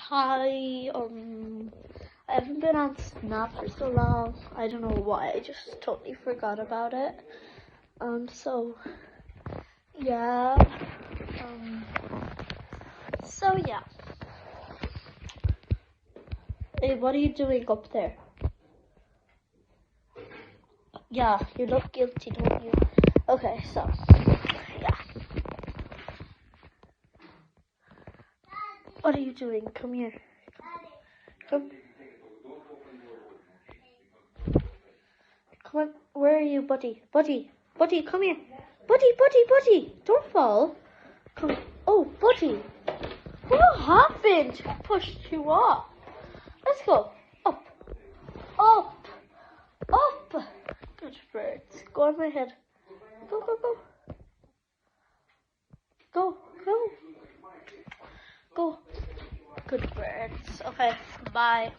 Hi, I haven't been on Snap for so long. I don't know why, I just totally forgot about it. So, yeah. Yeah. Hey, what are you doing up there? Yeah, you look guilty, don't you? Okay, so, yeah. What are you doing? Come here. Come. Come on, where are you, buddy? Buddy, come here. Buddy, don't fall. Come. Oh, buddy, what happened? Who pushed you off? Let's go. Up. Good birds. Go on my head. Go. Go. Good birds. Okay, bye.